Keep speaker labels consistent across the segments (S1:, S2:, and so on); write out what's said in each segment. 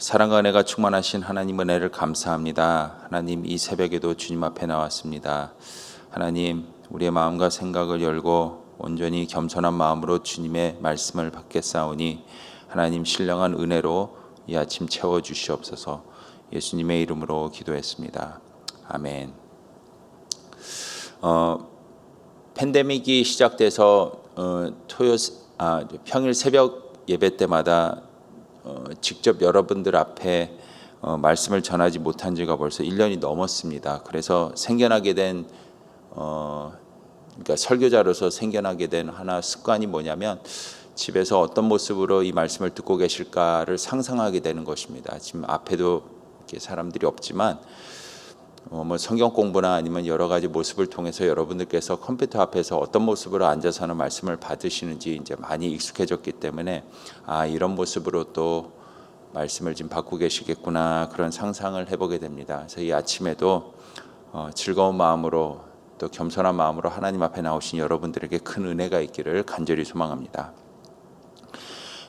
S1: 사랑과 은혜가 충만하신 하나님 은혜를 감사합니다. 하나님, 이 새벽에도 주님 앞에 나왔습니다. 하나님, 우리의 마음과 생각을 열고 온전히 겸손한 마음으로 주님의 말씀을 받겠사오니 하나님, 신령한 은혜로 이 아침 채워주시옵소서. 예수님의 이름으로 기도했습니다. 아멘. 팬데믹이 시작돼서 평일 새벽 예배 때마다 직접 여러분들 앞에 말씀을 전하지 못한 지가 벌써 1년이 넘었습니다. 그래서 생겨나게 된 그러니까 설교자로서 생겨나게 된 하나 습관이 뭐냐면 집에서 어떤 모습으로 이 말씀을 듣고 계실까를 상상하게 되는 것입니다. 지금 앞에도 이렇게 사람들이 없지만 뭐 성경 공부나 아니면 여러 가지 모습을 통해서 여러분들께서 컴퓨터 앞에서 어떤 모습으로 앉아서는 말씀을 받으시는지 이제 많이 익숙해졌기 때문에 이런 모습으로 또 말씀을 지금 받고 계시겠구나, 그런 상상을 해보게 됩니다. 그래서 이 아침에도 즐거운 마음으로 또 겸손한 마음으로 하나님 앞에 나오신 여러분들에게 큰 은혜가 있기를 간절히 소망합니다.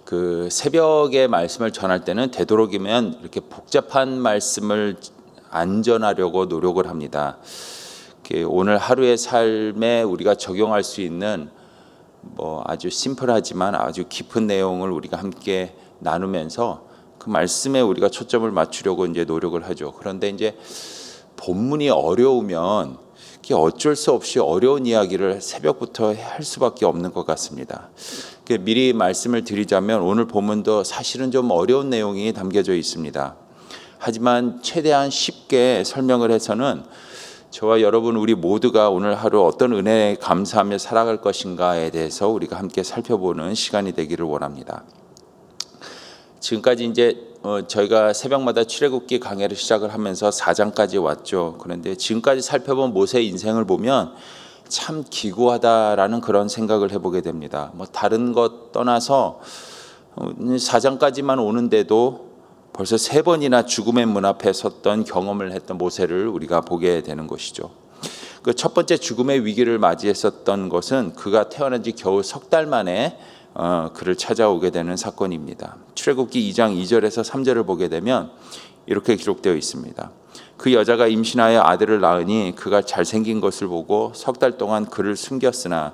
S1: 그 새벽에 말씀을 전할 때는 되도록이면 이렇게 복잡한 말씀을 안 전하려고 노력을 합니다. 오늘 하루의 삶에 우리가 적용할 수 있는 아주 심플하지만 아주 깊은 내용을 우리가 함께 나누면서 그 말씀에 우리가 초점을 맞추려고 이제 노력을 하죠. 그런데 이제 본문이 어려우면 어쩔 수 없이 어려운 이야기를 새벽부터 할 수밖에 없는 것 같습니다. 미리 말씀을 드리자면 오늘 본문도 사실은 좀 어려운 내용이 담겨져 있습니다. 하지만 최대한 쉽게 설명을 해서는 저와 여러분 우리 모두가 오늘 하루 어떤 은혜에 감사하며 살아갈 것인가에 대해서 우리가 함께 살펴보는 시간이 되기를 원합니다. 지금까지 이제 저희가 새벽마다 출애굽기 강해를 시작을 하면서 4장까지 왔죠. 그런데 지금까지 살펴본 모세의 인생을 보면 참 기구하다라는 그런 생각을 해보게 됩니다. 다른 것 떠나서 4장까지만 오는데도 벌써 3번이나 죽음의 문 앞에 섰던 경험을 했던 모세를 우리가 보게 되는 것이죠. 그 첫 번째 죽음의 위기를 맞이했었던 것은 그가 태어난 지 겨우 석 달 만에 그를 찾아오게 되는 사건입니다. 출애굽기 2장 2절에서 3절을 보게 되면 이렇게 기록되어 있습니다. 그 여자가 임신하여 아들을 낳으니 그가 잘생긴 것을 보고 석 달 동안 그를 숨겼으나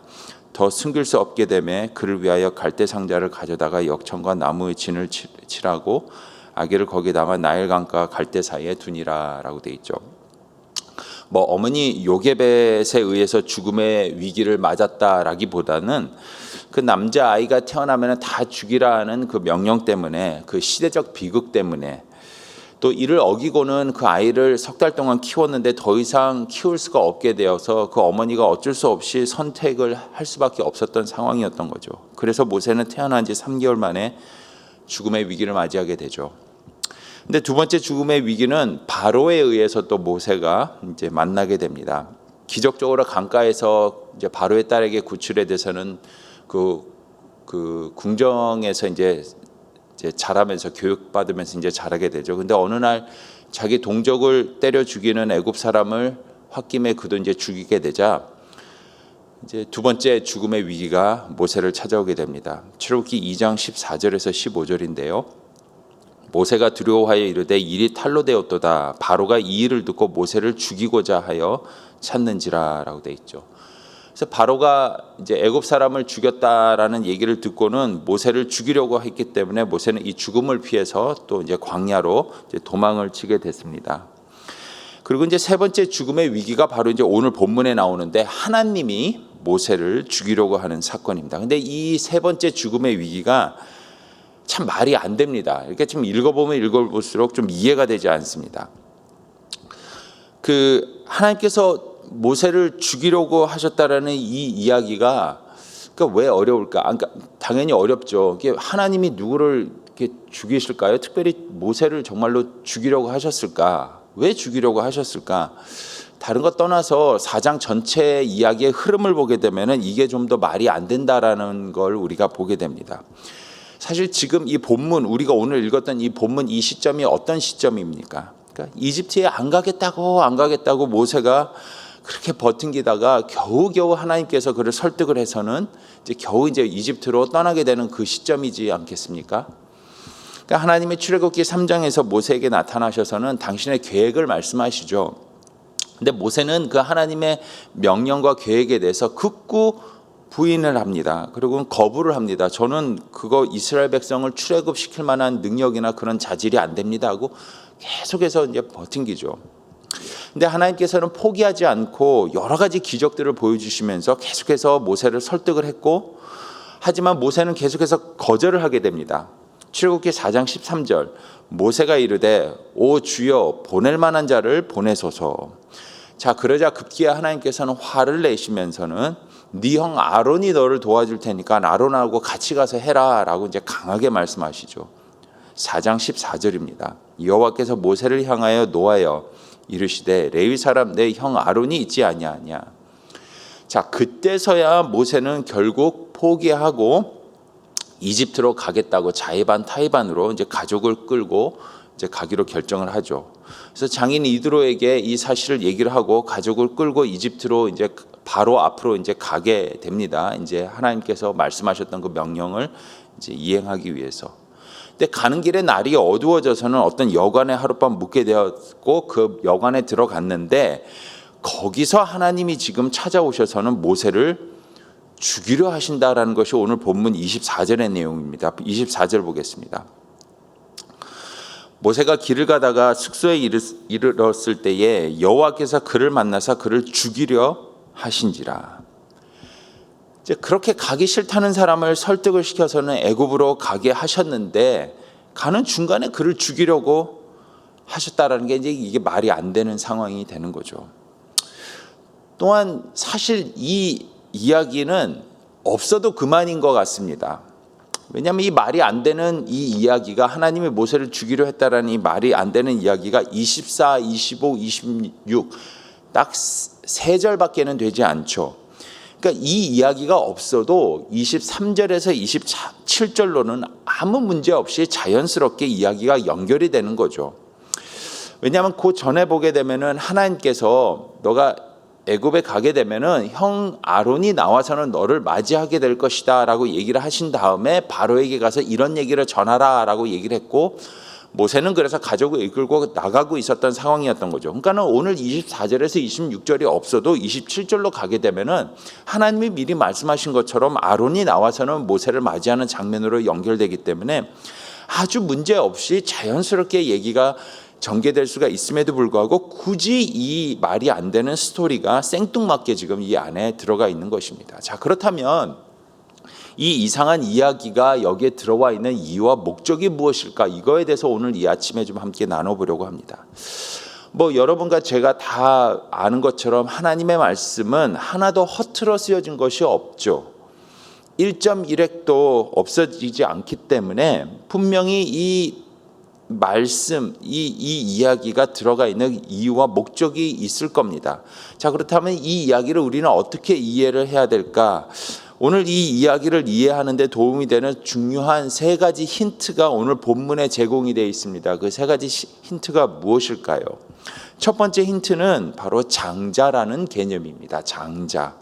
S1: 더 숨길 수 없게 되매 그를 위하여 갈대 상자를 가져다가 역청과 나무의 진을 칠하고 아기를 거기다가 나일강과 갈대 사이에 두니라라고 돼 있죠. 어머니 요게벳에 의해서 죽음의 위기를 맞았다라기보다는 그 남자 아이가 태어나면 다 죽이라는 그 명령 때문에, 그 시대적 비극 때문에, 또 이를 어기고는 그 아이를 석 달 동안 키웠는데 더 이상 키울 수가 없게 되어서 그 어머니가 어쩔 수 없이 선택을 할 수밖에 없었던 상황이었던 거죠. 그래서 모세는 태어난 지 3개월 만에 죽음의 위기를 맞이하게 되죠. 근데 두 번째 죽음의 위기는 바로에 의해서 또 모세가 이제 만나게 됩니다. 기적적으로 강가에서 이제 바로의 딸에게 구출해 돼서는 그 궁정에서 이제 자라면서 교육받으면서 이제 자라게 되죠. 근데 어느 날 자기 동족을 때려 죽이는 애굽 사람을 홧김에 그도 이제 죽이게 되자 이제 두 번째 죽음의 위기가 모세를 찾아오게 됩니다. 출애굽기 2장 14절에서 15절인데요. 모세가 두려워하여 이르되 일이 탈로 되었도다. 바로가 이 일을 듣고 모세를 죽이고자 하여 찾는지라라고 돼 있죠. 그래서 바로가 이제 애굽 사람을 죽였다라는 얘기를 듣고는 모세를 죽이려고 했기 때문에 모세는 이 죽음을 피해서 또 이제 광야로 이제 도망을 치게 됐습니다. 그리고 이제 세 번째 죽음의 위기가 바로 이제 오늘 본문에 나오는데 하나님이 모세를 죽이려고 하는 사건입니다. 근데 이 세 번째 죽음의 위기가 참 말이 안 됩니다. 이렇게 좀 읽어보면 읽어볼수록 좀 이해가 되지 않습니다. 그 하나님께서 모세를 죽이려고 하셨다라는 이 이야기가 그러니까 왜 어려울까? 그러니까 당연히 어렵죠. 하나님이 누구를 이렇게 죽이실까요? 특별히 모세를 정말로 죽이려고 하셨을까? 왜 죽이려고 하셨을까? 다른 것 떠나서 4장 전체 이야기의 흐름을 보게 되면은 이게 좀 더 말이 안 된다라는 걸 우리가 보게 됩니다. 사실 지금 이 본문, 우리가 오늘 읽었던 이 본문 이 시점이 어떤 시점입니까? 그러니까 이집트에 안 가겠다고 모세가 그렇게 버팅기다가 겨우겨우 하나님께서 그를 설득을 해서는 이제 겨우 이제 이집트로 떠나게 되는 그 시점이지 않겠습니까? 그러니까 하나님의 출애굽기 3장에서 모세에게 나타나셔서는 당신의 계획을 말씀하시죠. 근데 모세는 그 하나님의 명령과 계획에 대해서 극구 부인을 합니다. 그리고 거부를 합니다. 저는 그거 이스라엘 백성을 출애굽시킬 만한 능력이나 그런 자질이 안 됩니다 하고 계속해서 이제 버팅기죠. 근데 하나님께서는 포기하지 않고 여러 가지 기적들을 보여주시면서 계속해서 모세를 설득을 했고, 하지만 모세는 계속해서 거절을 하게 됩니다. 출애굽기 4장 13절, 모세가 이르되 오 주여 보낼 만한 자를 보내소서. 자, 그러자 급기야 하나님께서는 화를 내시면서는 네 형 아론이 너를 도와줄 테니까 아론하고 같이 가서 해라 라고 이제 강하게 말씀하시죠. 4장 14절입니다. 여호와께서 모세를 향하여 노하여 이르시되 레위 사람 내 형 아론이 있지 아니하냐. 자, 그때서야 모세는 결국 포기하고 이집트로 가겠다고 자의반 타의반으로 이제 가족을 끌고 이제 가기로 결정을 하죠. 그래서 장인 이드로에게 이 사실을 얘기를 하고 가족을 끌고 이집트로 이제 바로 앞으로 이제 가게 됩니다. 이제 하나님께서 말씀하셨던 그 명령을 이제 이행하기 위해서. 근데 가는 길에 날이 어두워져서는 어떤 여관에 하룻밤 묵게 되었고 그 여관에 들어갔는데 거기서 하나님이 지금 찾아오셔서는 모세를 죽이려 하신다라는 것이 오늘 본문 24절의 내용입니다. 24절 보겠습니다. 모세가 길을 가다가 숙소에 이르렀을 때에 여호와께서 그를 만나사 그를 죽이려 하신지라. 이제 그렇게 가기 싫다는 사람을 설득을 시켜서는 애굽으로 가게 하셨는데 가는 중간에 그를 죽이려고 하셨다라는 게 이제 이게 말이 안 되는 상황이 되는 거죠. 또한 사실 이 이야기는 없어도 그만인 것 같습니다. 왜냐하면 이 말이 안 되는 이 이야기가 하나님이 모세를 죽이려 했다라는 이 말이 안 되는 이야기가 24, 25, 26 딱 3절밖에는 되지 않죠. 그러니까 이 이야기가 없어도 23절에서 27절로는 아무 문제 없이 자연스럽게 이야기가 연결이 되는 거죠. 왜냐하면 그 전에 보게 되면은 하나님께서 너가 애굽에 가게 되면은 형 아론이 나와서는 너를 맞이하게 될 것이다라고 얘기를 하신 다음에 바로에게 가서 이런 얘기를 전하라라고 얘기를 했고, 모세는 그래서 가족을 이끌고 나가고 있었던 상황이었던 거죠. 그러니까는 오늘 24절에서 26절이 없어도 27절로 가게 되면은 하나님이 미리 말씀하신 것처럼 아론이 나와서는 모세를 맞이하는 장면으로 연결되기 때문에 아주 문제 없이 자연스럽게 얘기가 전개될 수가 있음에도 불구하고 굳이 이 말이 안 되는 스토리가 생뚱맞게 지금 이 안에 들어가 있는 것입니다. 자, 그렇다면 이 이상한 이야기가 여기에 들어와 있는 이유와 목적이 무엇일까? 이거에 대해서 오늘 이 아침에 좀 함께 나눠보려고 합니다. 뭐 여러분과 제가 다 아는 것처럼 하나님의 말씀은 하나도 허투루 쓰여진 것이 없죠. 1.1핵도 없어지지 않기 때문에 분명히 이 말씀, 이 이야기가 들어가 있는 이유와 목적이 있을 겁니다. 자, 그렇다면 이 이야기를 우리는 어떻게 이해를 해야 될까? 오늘 이 이야기를 이해하는 데 도움이 되는 중요한 3가지 힌트가 오늘 본문에 제공이 되어 있습니다. 그 3가지 힌트가 무엇일까요? 첫 번째 힌트는 바로 장자라는 개념입니다. 장자.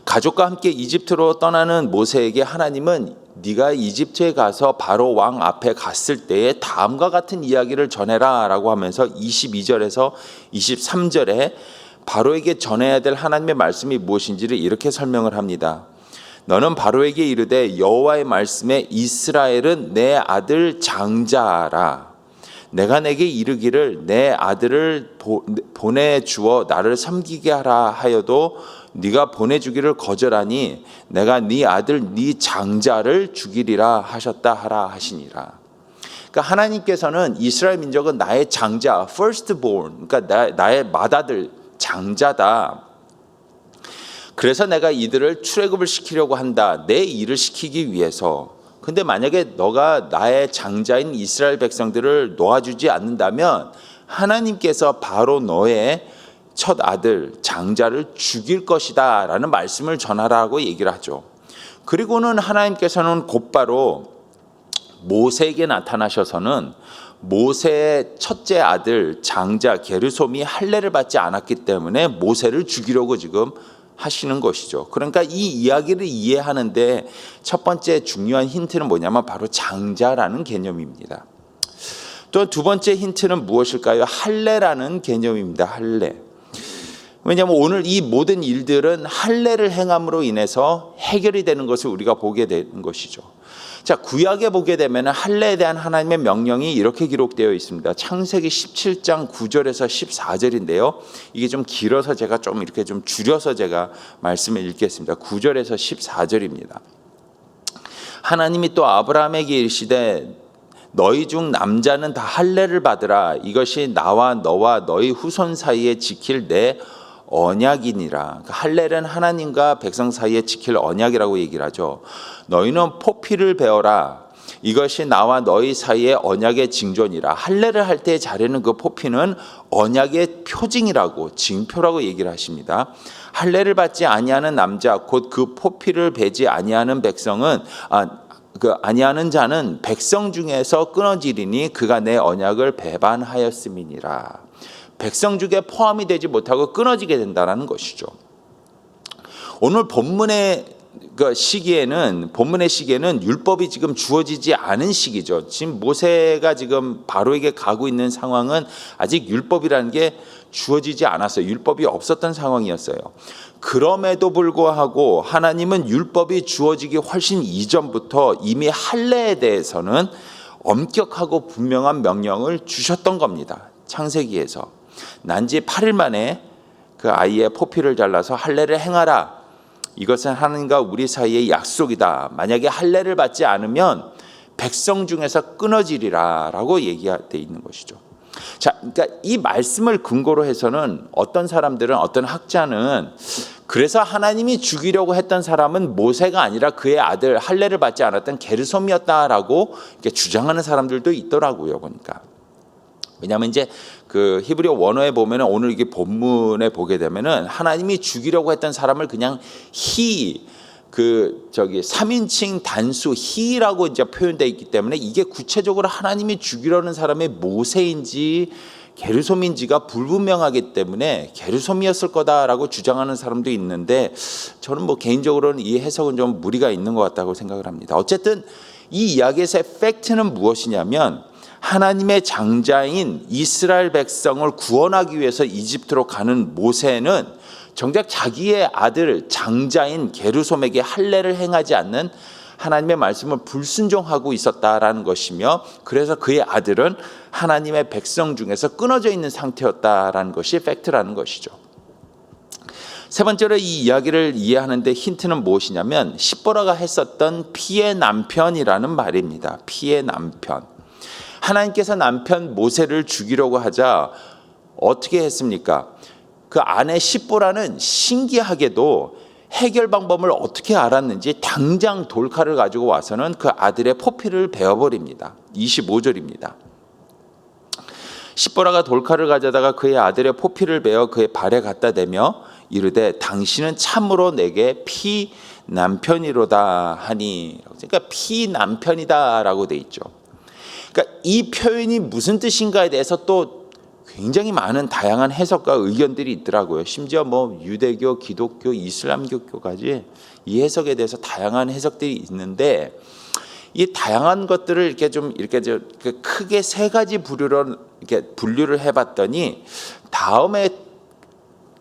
S1: 가족과 함께 이집트로 떠나는 모세에게 하나님은 네가 이집트에 가서 바로 왕 앞에 갔을 때에 다음과 같은 이야기를 전해라 라고 하면서 22절에서 23절에 바로에게 전해야 될 하나님의 말씀이 무엇인지를 이렇게 설명을 합니다. 너는 바로에게 이르되 여호와의 말씀에 이스라엘은 내 아들 장자라. 내가 내게 이르기를 내 아들을 보내주어 나를 섬기게 하라 하여도 네가 보내주기를 거절하니 내가 네 아들 네 장자를 죽이리라 하셨다 하라 하시니라. 그러니까 하나님께서는 이스라엘 민족은 나의 장자, firstborn, 그러니까 나의 맏아들 장자다. 그래서 내가 이들을 출애굽을 시키려고 한다. 내 일을 시키기 위해서. 근데 만약에 너가 나의 장자인 이스라엘 백성들을 놓아주지 않는다면 하나님께서 바로 너의 첫 아들 장자를 죽일 것이다 라는 말씀을 전하라고 얘기를 하죠. 그리고는 하나님께서는 곧바로 모세에게 나타나셔서는 모세의 첫째 아들 장자 게르솜이 할례를 받지 않았기 때문에 모세를 죽이려고 지금 하시는 것이죠. 그러니까 이 이야기를 이해하는데 첫 번째 중요한 힌트는 뭐냐면 바로 장자라는 개념입니다. 또 두 번째 힌트는 무엇일까요? 할례라는 개념입니다. 할례. 왜냐하면 오늘 이 모든 일들은 할례를 행함으로 인해서 해결이 되는 것을 우리가 보게 되는 것이죠. 자, 구약에 보게 되면 할례에 대한 하나님의 명령이 이렇게 기록되어 있습니다. 창세기 17장 9절에서 14절인데요. 이게 좀 길어서 제가 좀 이렇게 좀 줄여서 제가 말씀을 읽겠습니다. 9절에서 14절입니다. 하나님이 또 아브라함에게 이르시되 너희 중 남자는 다 할례를 받으라. 이것이 나와 너와 너희 후손 사이에 지킬 내 언약이니라. 할례는 하나님과 백성 사이에 지킬 언약이라고 얘기를 하죠. 너희는 포피를 베어라. 이것이 나와 너희 사이의 언약의 징조니라. 할례를 할 때 자르는 그 포피는 언약의 표징이라고, 징표라고 얘기를 하십니다. 할례를 받지 아니하는 남자 곧 그 포피를 베지 아니하는 백성은 아니하는 자는 백성 중에서 끊어지리니 그가 내 언약을 배반하였음이니라. 백성 중에 포함이 되지 못하고 끊어지게 된다는 것이죠. 오늘 본문의 시기에는 율법이 지금 주어지지 않은 시기죠. 지금 모세가 지금 바로에게 가고 있는 상황은 아직 율법이라는 게 주어지지 않았어요. 율법이 없었던 상황이었어요. 그럼에도 불구하고 하나님은 율법이 주어지기 훨씬 이전부터 이미 할례에 대해서는 엄격하고 분명한 명령을 주셨던 겁니다. 창세기에서 난지 8일 만에 그 아이의 포피를 잘라서 할례를 행하라. 이것은 하나님과 우리 사이의 약속이다. 만약에 할례를 받지 않으면 백성 중에서 끊어지리라 라고 얘기되어 있는 것이죠. 자, 그러니까 이 말씀을 근거로 해서는 어떤 사람들은, 어떤 학자는 그래서 하나님이 죽이려고 했던 사람은 모세가 아니라 그의 아들, 할례를 받지 않았던 게르솜이었다라고 이렇게 주장하는 사람들도 있더라고요. 보니까. 왜냐하면 이제 그 히브리어 원어에 보면은 오늘 이게 본문에 보게 되면은 하나님이 죽이려고 했던 사람을 그냥 그 3인칭 단수 히라고 이제 표현되어 있기 때문에 이게 구체적으로 하나님이 죽이려는 사람의 모세인지 게르솜인지가 불분명하기 때문에 게르솜이었을 거다라고 주장하는 사람도 있는데 저는 뭐 개인적으로는 이 해석은 좀 무리가 있는 것 같다고 생각을 합니다. 어쨌든 이 이야기에서의 팩트는 무엇이냐면 하나님의 장자인 이스라엘 백성을 구원하기 위해서 이집트로 가는 모세는 정작 자기의 아들 장자인 게르솜에게 할례를 행하지 않는 하나님의 말씀을 불순종하고 있었다라는 것이며 그래서 그의 아들은 하나님의 백성 중에서 끊어져 있는 상태였다라는 것이 팩트라는 것이죠. 세 번째로 이 이야기를 이해하는데 힌트는 무엇이냐면 십보라가 했었던 피의 남편이라는 말입니다. 피의 남편. 하나님께서 남편 모세를 죽이려고 하자 어떻게 했습니까? 그 아내 십보라는 신기하게도 해결 방법을 어떻게 알았는지 당장 돌칼을 가지고 와서는 그 아들의 포피를 베어버립니다. 25절입니다. 십보라가 돌칼을 가져다가 그의 아들의 포피를 베어 그의 발에 갖다 대며 이르되 당신은 참으로 내게 피 남편이로다 하니. 그러니까 피 남편이다라고 돼 있죠. 그러니까 이 표현이 무슨 뜻인가에 대해서 또 굉장히 많은 다양한 해석과 의견들이 있더라고요. 심지어 뭐 유대교, 기독교, 이슬람교까지 이 해석에 대해서 다양한 해석들이 있는데 이 다양한 것들을 이렇게 크게 세 가지 분류를 해봤더니 다음에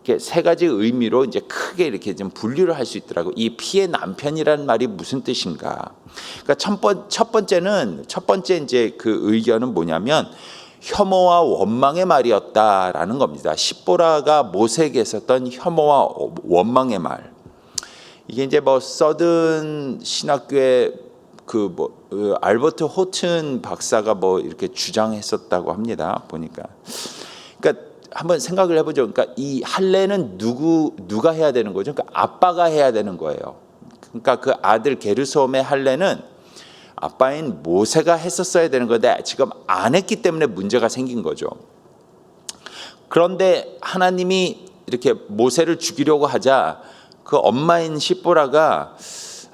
S1: 이렇게 세 가지 의미로 이제 크게 이렇게 좀 분류를 할 수 있더라고. 이 피의 남편이라는 말이 무슨 뜻인가? 그러니까 첫 번째 이제 그 의견은 뭐냐면 혐오와 원망의 말이었다라는 겁니다. 십보라가 모세에게 있었던 혐오와 원망의 말. 이게 이제 뭐 서든 신학교의 알버트 호튼 박사가 뭐 이렇게 주장했었다고 합니다. 보니까. 그러니까 한번 생각을 해보죠. 그러니까 이 할례는 누가 해야 되는 거죠? 그러니까 아빠가 해야 되는 거예요. 그러니까 그 아들 게르솜의 할례는 아빠인 모세가 했었어야 되는 건데 지금 안 했기 때문에 문제가 생긴 거죠. 그런데 하나님이 이렇게 모세를 죽이려고 하자 그 엄마인 십보라가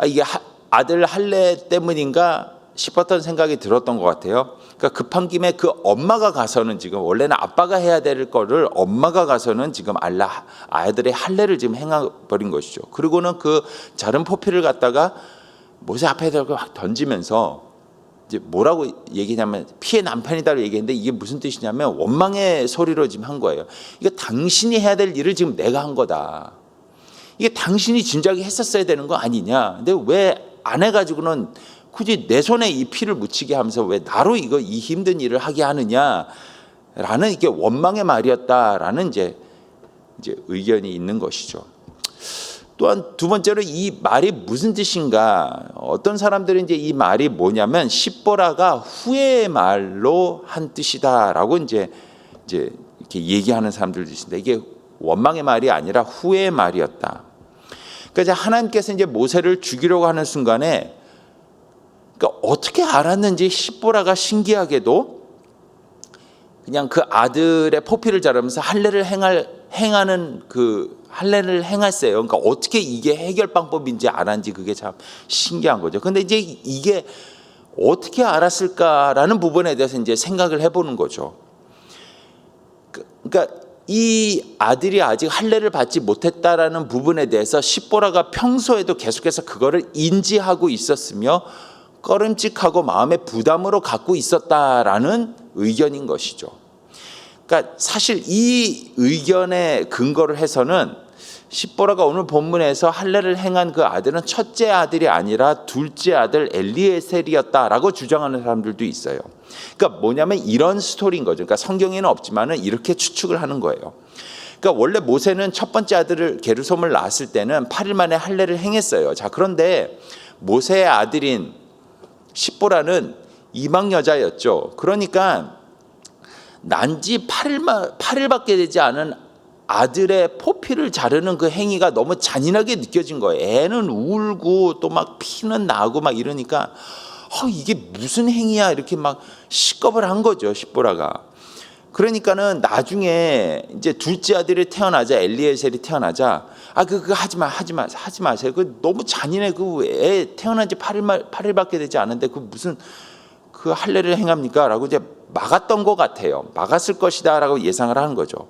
S1: 이게 아들 할례 때문인가 싶었던 생각이 들었던 것 같아요. 그러니까 급한 김에 그 엄마가 가서는 지금 원래는 아빠가 해야 될 거를 엄마가 가서는 지금 아이들의 할례를 지금 행해버린 것이죠. 그리고는 그 자른 포피를 갖다가 모세 앞에 막 던지면서 이제 뭐라고 얘기냐면 피해 남편이다라고 얘기했는데 이게 무슨 뜻이냐면 원망의 소리로 지금 한 거예요. 이거 당신이 해야 될 일을 지금 내가 한 거다. 이게 당신이 진작에 했었어야 되는 거 아니냐. 근데 왜 안 해가지고는 굳이 내 손에 이 피를 묻히게 하면서 왜 나로 이 힘든 일을 하게 하느냐라는 이게 원망의 말이었다라는 이제 의견이 있는 것이죠. 또한 두 번째로 이 말이 무슨 뜻인가? 어떤 사람들은 이제 이 말이 뭐냐면 십보라가 후회의 말로 한 뜻이다라고 이제 이렇게 얘기하는 사람들도 있습니다. 이게 원망의 말이 아니라 후회의 말이었다. 그러니까 하나님께서 이제 모세를 죽이려고 하는 순간에 그러니까 어떻게 알았는지 십보라가 신기하게도 그냥 그 아들의 포피를 자르면서 할례를 행하는 그 할례를 행했어요. 그러니까 어떻게 이게 해결 방법인지 알았는지 그게 참 신기한 거죠. 근데 이제 이게 어떻게 알았을까라는 부분에 대해서 이제 생각을 해보는 거죠. 그러니까 이 아들이 아직 할례를 받지 못했다라는 부분에 대해서 십보라가 평소에도 계속해서 그거를 인지하고 있었으며 꺼림칙하고 마음의 부담으로 갖고 있었다라는 의견인 것이죠. 그러니까 사실 이 의견에 근거를 해서는 십보라가 오늘 본문에서 할례를 행한 그 아들은 첫째 아들이 아니라 둘째 아들 엘리에셀이었다라고 주장하는 사람들도 있어요. 그러니까 뭐냐면 이런 스토리인 거죠. 그러니까 성경에는 없지만은 이렇게 추측을 하는 거예요. 그러니까 원래 모세는 첫 번째 아들을 게르솜을 낳았을 때는 8일 만에 할례를 행했어요. 자, 그런데 모세의 아들인 십보라는 이방 여자였죠. 그러니까 난지 8일밖에 되지 않은 아들의 포피를 자르는 그 행위가 너무 잔인하게 느껴진 거예요. 애는 울고 또 막 피는 나고 막 이러니까 이게 무슨 행위야 이렇게 막 시겁을 한 거죠, 십보라가. 그러니까는 나중에 이제 둘째 아들이 태어나자, 엘리에셀이 태어나자 그거 하지 마세요. 그 너무 잔인해. 그 애 태어난 지 8일밖에 되지 않은데 그 무슨 그 할례를 행합니까? 라고 이제 막았던 것 같아요. 막았을 것이다라고 예상을 하는 거죠.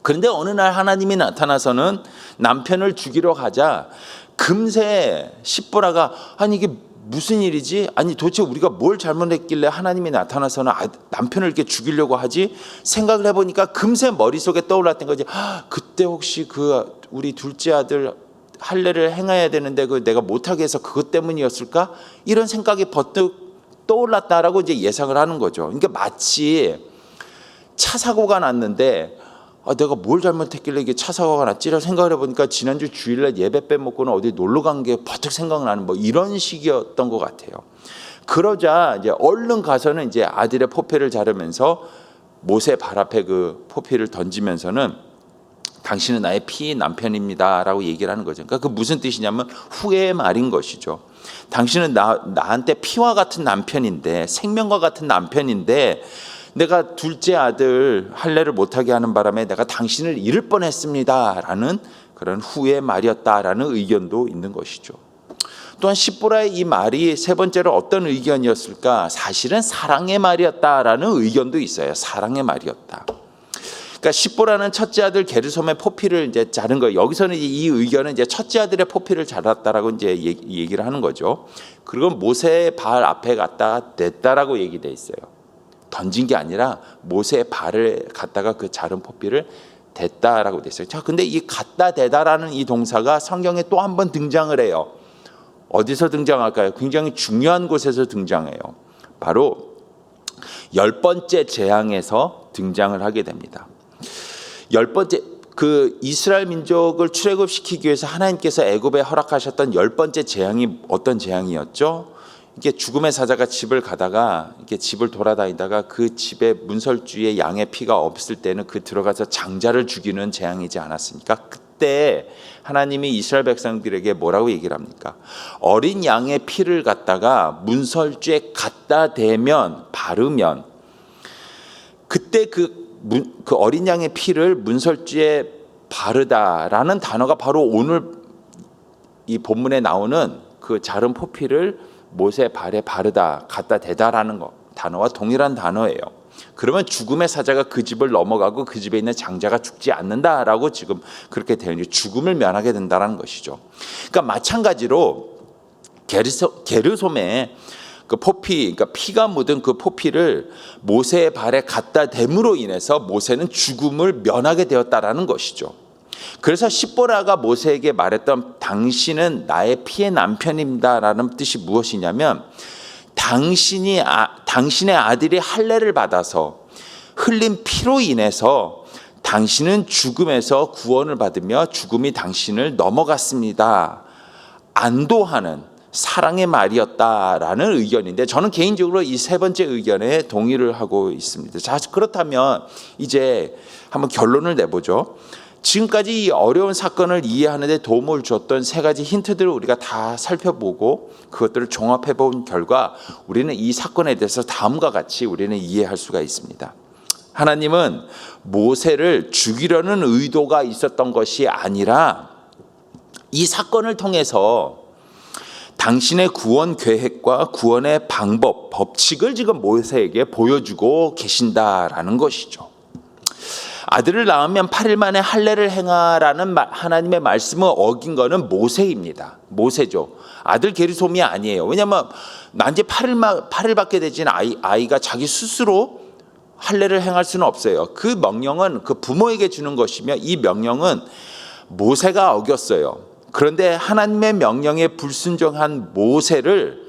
S1: 그런데 어느 날 하나님이 나타나서는 남편을 죽이러 가자 금세 십보라가 아니 이게 무슨 일이지? 아니 도대체 우리가 뭘 잘못했길래 하나님이 나타나서는 남편을 이렇게 죽이려고 하지? 생각을 해보니까 금세 머릿속에 떠올랐던 거지. 그때 혹시 그 우리 둘째 아들 할례를 행해야 되는데 그 내가 못하게 해서 그것 때문이었을까? 이런 생각이 버뜩 떠올랐다라고 이제 예상을 하는 거죠. 그러니까 마치 차 사고가 났는데 내가 뭘 잘못했길래 이게 차 사고가 났지라고 생각을 해보니까 지난주 주일날 예배 빼먹고는 어디 놀러 간 게 버뜩 생각나는 뭐 이런 식이었던 것 같아요. 그러자 이제 얼른 가서는 이제 아들의 포피를 자르면서 모세 발 앞에 그 포피를 던지면서는 당신은 나의 피 남편입니다라고 얘기를 하는 거죠. 그러니까 그 무슨 뜻이냐면 후회의 말인 것이죠. 당신은 나한테 피와 같은 남편인데 생명과 같은 남편인데 내가 둘째 아들 할례를 못하게 하는 바람에 내가 당신을 잃을 뻔했습니다라는 그런 후회의 말이었다라는 의견도 있는 것이죠. 또한 십보라의 이 말이 세 번째로 어떤 의견이었을까? 사실은 사랑의 말이었다라는 의견도 있어요. 사랑의 말이었다. 그러니까 십보라는 첫째 아들 게르솜의 포피를 이제 자른 거예요. 여기서는 이 의견은 이제 첫째 아들의 포피를 자랐다라고 이제 얘기를 하는 거죠. 그리고 모세의 발 앞에 갖다 댔다라고 얘기돼 있어요. 던진 게 아니라 모세의 발을 갖다가 그 자른 포피를 댔다라고 돼 있어요. 자, 근데 이 갖다 대다라는 이 동사가 성경에 또 한 번 등장을 해요. 어디서 등장할까요? 굉장히 중요한 곳에서 등장해요. 바로 10번째 재앙에서 등장을 하게 됩니다. 10번째 그 이스라엘 민족을 출애굽시키기 위해서 하나님께서 애굽에 허락하셨던 10번째 재앙이 어떤 재앙이었죠? 이게 죽음의 사자가 집을 가다가 이렇게 집을 돌아다니다가 그 집에 문설주에 양의 피가 없을 때는 그 들어가서 장자를 죽이는 재앙이지 않았습니까? 그때 하나님이 이스라엘 백성들에게 뭐라고 얘기를 합니까? 어린 양의 피를 갖다가 문설주에 갖다 대면 바르면 그때 그 어린 양의 피를 문설주에 바르다라는 단어가 바로 오늘 이 본문에 나오는 그 자른 포피를 모세 발에 바르다 갖다 대다라는 거 단어와 동일한 단어예요. 그러면 죽음의 사자가 그 집을 넘어가고 그 집에 있는 장자가 죽지 않는다라고 지금 그렇게 되는 죽음을 면하게 된다는 것이죠. 그러니까 마찬가지로 게르솜의 그 포피, 그러니까 피가 묻은 그 포피를 모세의 발에 갖다 댐으로 인해서 모세는 죽음을 면하게 되었다라는 것이죠. 그래서 십보라가 모세에게 말했던 당신은 나의 피의 남편입니다라는 뜻이 무엇이냐면 당신의 아들이 할례를 받아서 흘린 피로 인해서 당신은 죽음에서 구원을 받으며 죽음이 당신을 넘어갔습니다. 안도하는 사랑의 말이었다라는 의견인데 저는 개인적으로 이 세 번째 의견에 동의를 하고 있습니다. 자, 그렇다면 이제 한번 결론을 내보죠. 지금까지 이 어려운 사건을 이해하는 데 도움을 줬던 세 가지 힌트들을 우리가 다 살펴보고 그것들을 종합해 본 결과 우리는 이 사건에 대해서 다음과 같이 우리는 이해할 수가 있습니다. 하나님은 모세를 죽이려는 의도가 있었던 것이 아니라 이 사건을 통해서 당신의 구원 계획과 구원의 방법, 법칙을 지금 모세에게 보여주고 계신다라는 것이죠. 아들을 낳으면 8일 만에 할례를 행하라는 하나님의 말씀을 어긴 것은 모세입니다. 모세죠. 아들 게르솜이 아니에요. 왜냐하면 난지 8일밖에 되진 아이가 자기 스스로 할례를 행할 수는 없어요. 그 명령은 그 부모에게 주는 것이며 이 명령은 모세가 어겼어요. 그런데 하나님의 명령에 불순종한 모세를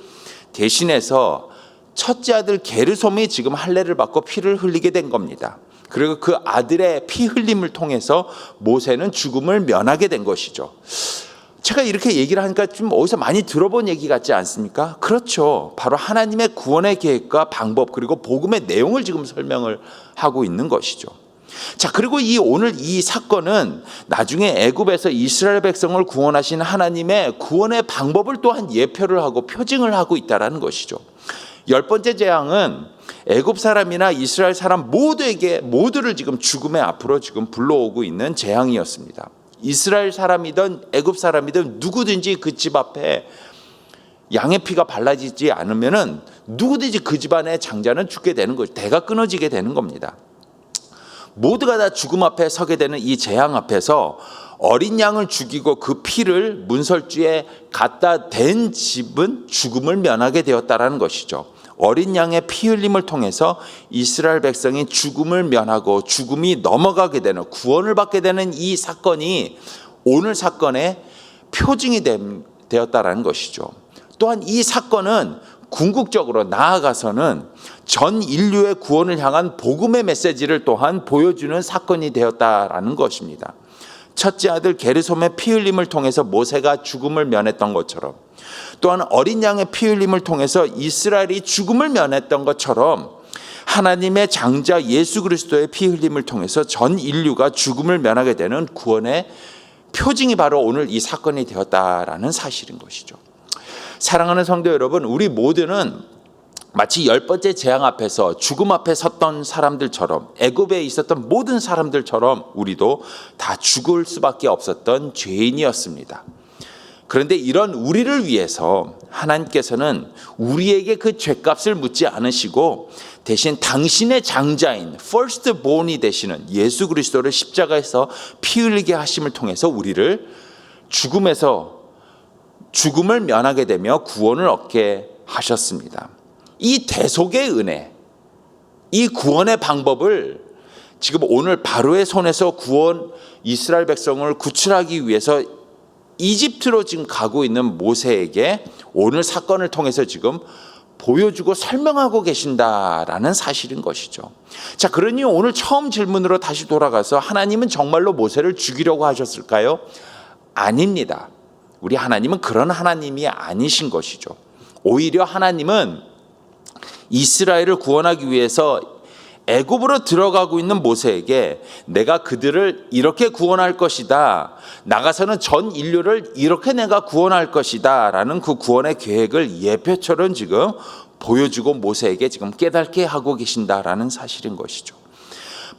S1: 대신해서 첫째 아들 게르솜이 지금 할례를 받고 피를 흘리게 된 겁니다. 그리고 그 아들의 피 흘림을 통해서 모세는 죽음을 면하게 된 것이죠. 제가 이렇게 얘기를 하니까 좀 어디서 많이 들어본 얘기 같지 않습니까? 그렇죠. 바로 하나님의 구원의 계획과 방법 그리고 복음의 내용을 지금 설명을 하고 있는 것이죠. 자, 그리고 오늘 이 사건은 나중에 애굽에서 이스라엘 백성을 구원하신 하나님의 구원의 방법을 또한 예표를 하고 표징을 하고 있다는 것이죠. 10번째 재앙은 애굽 사람이나 이스라엘 사람 모두를 지금 죽음의 앞으로 지금 불러오고 있는 재앙이었습니다. 이스라엘 사람이든 애굽 사람이든 누구든지 그 집 앞에 양의 피가 발라지지 않으면은 누구든지 그 집안의 장자는 죽게 되는 거죠. 대가 끊어지게 되는 겁니다. 모두가 다 죽음 앞에 서게 되는 이 재앙 앞에서 어린 양을 죽이고 그 피를 문설주에 갖다 댄 집은 죽음을 면하게 되었다라는 것이죠. 어린 양의 피 흘림을 통해서 이스라엘 백성이 죽음을 면하고 죽음이 넘어가게 되는 구원을 받게 되는 이 사건이 오늘 사건의 표징이 되었다라는 것이죠. 또한 이 사건은 궁극적으로 나아가서는 전 인류의 구원을 향한 복음의 메시지를 또한 보여주는 사건이 되었다라는 것입니다. 첫째 아들 게르솜의 피 흘림을 통해서 모세가 죽음을 면했던 것처럼 또한 어린 양의 피 흘림을 통해서 이스라엘이 죽음을 면했던 것처럼 하나님의 장자 예수 그리스도의 피 흘림을 통해서 전 인류가 죽음을 면하게 되는 구원의 표징이 바로 오늘 이 사건이 되었다라는 사실인 것이죠. 사랑하는 성도 여러분, 우리 모두는 마치 10번째 재앙 앞에서 죽음 앞에 섰던 사람들처럼 애굽에 있었던 모든 사람들처럼 우리도 다 죽을 수밖에 없었던 죄인이었습니다. 그런데 이런 우리를 위해서 하나님께서는 우리에게 그 죄값을 묻지 않으시고 대신 당신의 장자인 firstborn이 되시는 예수 그리스도를 십자가에서 피 흘리게 하심을 통해서 우리를 죽음을 면하게 되며 구원을 얻게 하셨습니다. 이 대속의 은혜, 이 구원의 방법을 지금 오늘 바로의 손에서 이스라엘 백성을 구출하기 위해서 이집트로 지금 가고 있는 모세에게 오늘 사건을 통해서 지금 보여주고 설명하고 계신다라는 사실인 것이죠. 자, 그러니 오늘 처음 질문으로 다시 돌아가서 하나님은 정말로 모세를 죽이려고 하셨을까요? 아닙니다. 우리 하나님은 그런 하나님이 아니신 것이죠. 오히려 하나님은 이스라엘을 구원하기 위해서 애굽으로 들어가고 있는 모세에게 내가 그들을 이렇게 구원할 것이다. 나가서는 전 인류를 이렇게 내가 구원할 것이다. 라는 그 구원의 계획을 예표처럼 지금 보여주고 모세에게 지금 깨닫게 하고 계신다라는 사실인 것이죠.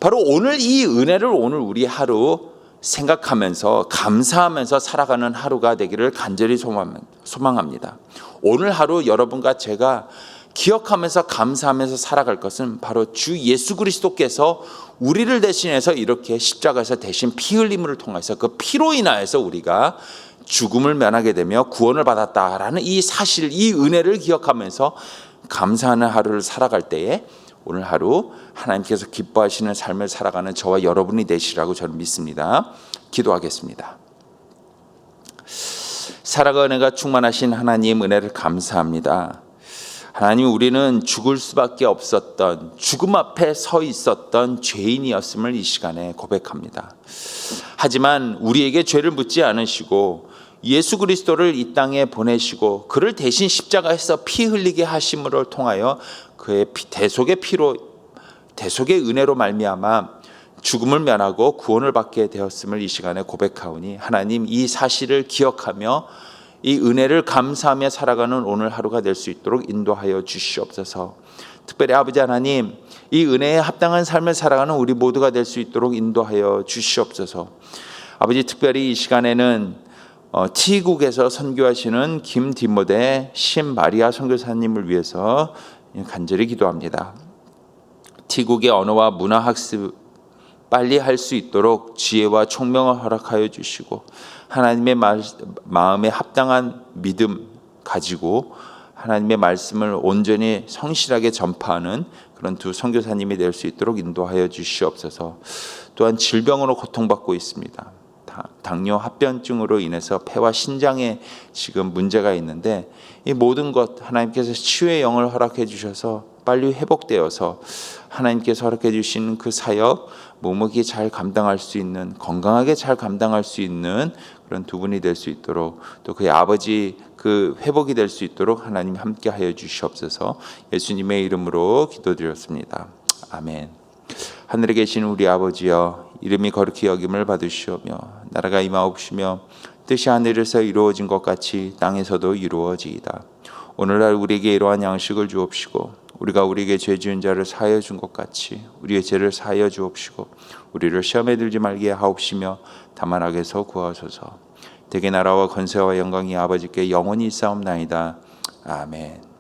S1: 바로 오늘 이 은혜를 오늘 우리 하루 생각하면서 감사하면서 살아가는 하루가 되기를 간절히 소망합니다. 오늘 하루 여러분과 제가 기억하면서 감사하면서 살아갈 것은 바로 주 예수 그리스도께서 우리를 대신해서 이렇게 십자가에서 대신 피 흘림을 통해서 그 피로 인하여서 우리가 죽음을 면하게 되며 구원을 받았다라는 이 사실, 이 은혜를 기억하면서 감사하는 하루를 살아갈 때에 오늘 하루 하나님께서 기뻐하시는 삶을 살아가는 저와 여러분이 되시라고 저는 믿습니다. 기도하겠습니다. 사랑과 은혜가 충만하신 하나님 은혜를 감사합니다. 하나님, 우리는 죽을 수밖에 없었던, 죽음 앞에 서 있었던 죄인이었음을 이 시간에 고백합니다. 하지만 우리에게 죄를 묻지 않으시고 예수 그리스도를 이 땅에 보내시고 그를 대신 십자가에서 피 흘리게 하심을 통하여 그의 대속의 피로, 대속의 은혜로 말미암아 죽음을 면하고 구원을 받게 되었음을 이 시간에 고백하오니 하나님, 이 사실을 기억하며 이 은혜를 감사하며 살아가는 오늘 하루가 될 수 있도록 인도하여 주시옵소서. 특별히 아버지 하나님, 이 은혜에 합당한 삶을 살아가는 우리 모두가 될 수 있도록 인도하여 주시옵소서. 아버지, 특별히 이 시간에는 T국에서 선교하시는 김디모데 신마리아 선교사님을 위해서 간절히 기도합니다. T국의 언어와 문화 학습 빨리 할 수 있도록 지혜와 총명을 허락하여 주시고 하나님의 마음에 합당한 믿음 가지고 하나님의 말씀을 온전히 성실하게 전파하는 그런 두 선교사님이 될 수 있도록 인도하여 주시옵소서. 또한 질병으로 고통받고 있습니다. 당뇨 합병증으로 인해서 폐와 신장에 지금 문제가 있는데 이 모든 것 하나님께서 치유의 영을 허락해 주셔서 빨리 회복되어서 하나님께서 허락해 주신 그 사역 묵묵히 잘 감당할 수 있는, 건강하게 잘 감당할 수 있는 그런 두 분이 될 수 있도록, 또 그의 아버지 그 회복이 될 수 있도록 하나님 함께 하여 주시옵소서. 예수님의 이름으로 기도드렸습니다. 아멘. 하늘에 계신 우리 아버지여, 이름이 거룩히 여김을 받으시오며 나라가 임하옵시며 뜻이 하늘에서 이루어진 것 같이 땅에서도 이루어지이다. 오늘날 우리에게 이러한 양식을 주옵시고 우리가 우리에게 죄 지은 자를 사하여 준 것 같이 우리의 죄를 사하여 주옵시고 우리를 시험에 들지 말게 하옵시며 다만 악에서 구하소서. 대개 나라와 권세와 영광이 아버지께 영원히 있사옵나이다. 아멘.